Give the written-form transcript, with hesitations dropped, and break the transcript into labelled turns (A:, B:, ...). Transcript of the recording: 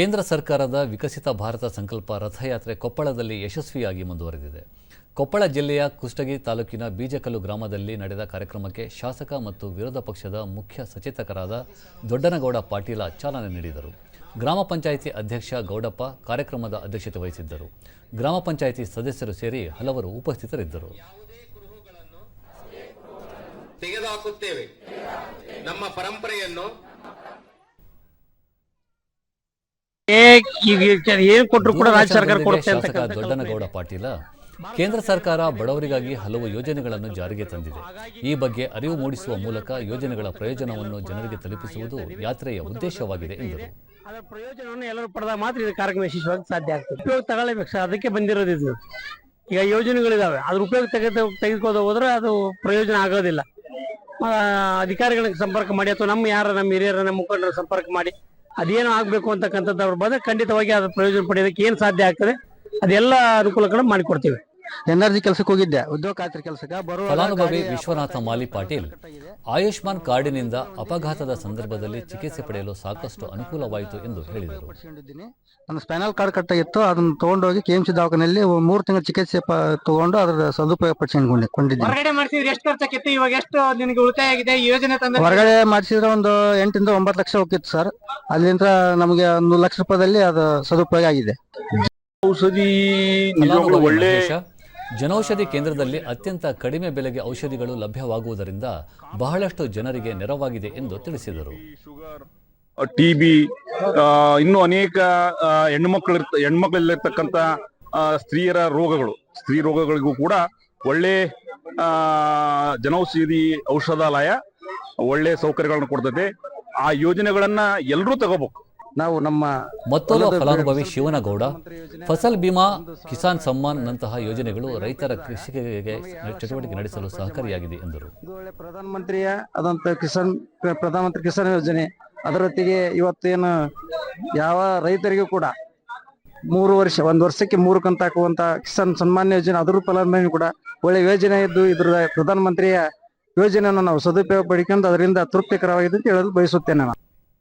A: ಕೇಂದ್ರ ಸರ್ಕಾರದ ವಿಕಸಿತ ಭಾರತ ಸಂಕಲ್ಪ ರಥಯಾತ್ರೆ ಕೊಪ್ಪಳದಲ್ಲಿ ಯಶಸ್ವಿಯಾಗಿ ಮುಂದುವರೆದಿದೆ. ಕೊಪ್ಪಳ ಜಿಲ್ಲೆಯ ಕುಷ್ಟಗಿ ತಾಲೂಕಿನ ಬೀಜಕಲ್ಲು ಗ್ರಾಮದಲ್ಲಿ ನಡೆದ ಕಾರ್ಯಕ್ರಮಕ್ಕೆ ಶಾಸಕ ಮತ್ತು ವಿರೋಧ ಪಕ್ಷದ ಮುಖ್ಯ ಸಚೇತಕರಾದ ದೊಡ್ಡನಗೌಡ ಪಾಟೀಲ ಚಾಲನೆ ನೀಡಿದರು. ಗ್ರಾಮ ಪಂಚಾಯಿತಿ ಅಧ್ಯಕ್ಷ ಗೌಡಪ್ಪ ಕಾರ್ಯಕ್ರಮದ ಅಧ್ಯಕ್ಷತೆ ವಹಿಸಿದ್ದರು. ಗ್ರಾಮ ಪಂಚಾಯಿತಿ ಸದಸ್ಯರು ಸೇರಿ ಹಲವರು ಉಪಸ್ಥಿತರಿದ್ದರು.
B: ತೆಗೆದುಹಾಕುತ್ತೇವೆ. ನಮ್ಮ ಪರಂಪರೆಯನ್ನು
A: ಶಾಸಕ ದೊಡ್ಡನಗೌಡ ಪಾಟೀಲ, ಕೇಂದ್ರ ಸರ್ಕಾರ ಬಡವರಿಗಾಗಿ ಹಲವು ಯೋಜನೆಗಳನ್ನು ಜಾರಿಗೆ ತಂದಿದೆ. ಈ ಬಗ್ಗೆ ಅರಿವು ಮೂಡಿಸುವ ಮೂಲಕ ಯೋಜನೆಗಳ ಪ್ರಯೋಜನವನ್ನು ಜನರಿಗೆ ತಲುಪಿಸುವುದು ಯಾತ್ರೆಯ ಉದ್ದೇಶವಾಗಿದೆ ಎಂದರು.
C: ಅದರ ಪ್ರಯೋಜನವನ್ನು ಎಲ್ಲರೂ ಪಡೆದಾಗ ಮಾತ್ರ ಇದು ಕಾರ್ಯಕ್ರಮ ಯಶಸ್ವಿಯಾಗಿ ಸಾಧ್ಯ ಆಗ್ತದೆ. ಉಪಯೋಗ ತಗೊಳ್ಳೇಬೇಕು ಸರ್, ಅದಕ್ಕೆ ಬಂದಿರೋದು ಇದು. ಈಗ ಯೋಜನೆಗಳಿದಾವೆ, ಅದ್ರ ಉಪಯೋಗ ತೆಗೆದುಕೊಂಡು ಹೋದ್ರೆ ಅದು ಪ್ರಯೋಜನ ಆಗೋದಿಲ್ಲ. ಅಧಿಕಾರಿಗಳಿಗೆ ಸಂಪರ್ಕ ಮಾಡಿ ಅಥವಾ ನಮ್ಮ ಹಿರಿಯರ ನಮ್ಮ ಮುಖಂಡರ ಸಂಪರ್ಕ ಮಾಡಿ ಅದೇನು ಆಗ್ಬೇಕು ಅಂತಕ್ಕಂಥದ್ದು ಅವ್ರು ಬಂದ್ರೆ ಖಂಡಿತವಾಗಿ ಅದ್ರ ಪ್ರಯೋಜನ ಪಡೆಯೋದಕ್ಕೆ ಏನ್ ಸಾಧ್ಯ ಆಗ್ತದೆ ಅದೆಲ್ಲ ಅನುಕೂಲಗಳನ್ನು ಮಾಡಿಕೊಡ್ತೀವಿ.
D: ಎನ್ಆರ್ಜಿ ಕೆಲಸಕ್ಕೆ ಹೋಗಿದ್ದೆ, ಉದ್ಯೋಗ ಖಾತ್ರಿ ಕೆಲಸಕ್ಕೆ.
A: ಫಲಾನುಭವಿ ವಿಶ್ವನಾಥ ಮಾಲಿ ಪಾಟೀಲ್, ಆಯುಷ್ಮಾನ್ ಕಾರ್ಡಿನಿಂದ ಅಪಘಾತದ ಸಂದರ್ಭದಲ್ಲಿ ಚಿಕಿತ್ಸೆ ಪಡೆಯಲು ಸಾಕಷ್ಟು ಅನುಕೂಲವಾಯಿತು ಎಂದು ಹೇಳಿದರು.
D: ನನ್ನ ಸ್ಪೈನಲ್ ಕಾರ್ಡ್ ಕಟ್ಟಾಗಿತ್ತು, ಅದನ್ನು ತಗೊಂಡೋಗಿ ಕೆಎಂಸಿ ದವಾಖಾನೆಯಲ್ಲಿ 3 ತಿಂಗಳ ಚಿಕಿತ್ಸೆ ತಗೊಂಡು ಅದರ ಸದುಪಯೋಗ ಪಡಿಸಿಕೊಂಡಿದ್ದೀನಿ.
C: ಹೊರಗಡೆ ಮಾಡಿಸಿದ್ರೆ ಎಷ್ಟು ಖರ್ಚಾಗಿತ್ತು, ಇವಾಗ ಎಷ್ಟು ನಿಮಗೆ ಉಳಿತಾಯ ಆಗಿದೆ ಈ ಯೋಜನೆ ತಂದ?
D: ಹೊರಗಡೆ ಮಾಡಿಸಿದ್ರೆ ಒಂದು 8 ರಿಂದ 9 ಲಕ್ಷ ಹೋಗಿತ್ತು ಸರ್. ಅಲ್ಲಿಂದ ನಮಗೆ 1 ಲಕ್ಷ ರೂಪಾಯಿದಲ್ಲಿ ಅದು ಸದುಪಯೋಗ ಆಗಿದೆ.
E: ಔಷಧಿ ಒಳ್ಳೆ
A: ಜನೌಷಧಿ ಕೇಂದ್ರದಲ್ಲಿ ಅತ್ಯಂತ ಕಡಿಮೆ ಬೆಲೆಗೆ ಔಷಧಿಗಳು ಲಭ್ಯವಾಗುವುದರಿಂದ ಬಹಳಷ್ಟು ಜನರಿಗೆ ನೆರವಾಗಿದೆ ಎಂದು ತಿಳಿಸಿದರು.
E: ಟಿಬಿ, ಇನ್ನೂ ಅನೇಕ ಹೆಣ್ಮಕ್ಳಲ್ಲಿರ್ತಕ್ಕಂಥ ಸ್ತ್ರೀ ರೋಗಗಳಿಗೂ ಕೂಡ ಒಳ್ಳೆ ಜನೌಷಧಿ ಔಷಧಾಲಯ ಒಳ್ಳೆ ಸೌಕರ್ಯಗಳನ್ನು ಕೊಡ್ತದೆ. ಆ ಯೋಜನೆಗಳನ್ನ ಎಲ್ಲರೂ ತಗೋಬೇಕು.
D: ನಾವು ನಮ್ಮ
A: ಮತ್ತೊಬ್ಬ ಫಲಾನುಭವಿ ಶಿವನಗೌಡ, ಫಸಲ್ ಬಿಮಾ, ಕಿಸಾನ್ ಸಮ್ಮಾನ್ ನಂತಹ ಯೋಜನೆಗಳು ರೈತರ ಕೃಷಿಗೆ ಚಟುವಟಿಕೆ ನಡೆಸಲು ಸಹಕಾರಿಯಾಗಿದೆ ಎಂದರು.
D: ಇದು ಒಳ್ಳೆ ಪ್ರಧಾನಮಂತ್ರಿ ಕಿಸಾನ್ ಯೋಜನೆ. ಅದರೊತ್ತಿಗೆ ಇವತ್ತೇನು ಯಾವ ರೈತರಿಗೂ ಕೂಡ 1 ವರ್ಷಕ್ಕೆ 3 ಕಂತು ಹಾಕುವಂತ ಕಿಸಾನ್ ಸನ್ಮಾನ್ ಯೋಜನೆ, ಅದರ ಫಲಾನುಭವಿ ಕೂಡ ಒಳ್ಳೆ ಯೋಜನೆ ಇದ್ದು ಇದ್ರ ಪ್ರಧಾನಮಂತ್ರಿಯ ಯೋಜನೆಯನ್ನು ನಾವು ಸದುಪಯೋಗ ಪಡಿಕೊಂಡು ಅದರಿಂದ ತೃಪ್ತಿಕರವಾಗಿದೆ ಅಂತ ಹೇಳಲು ಬಯಸುತ್ತೇನೆ ನಾನು.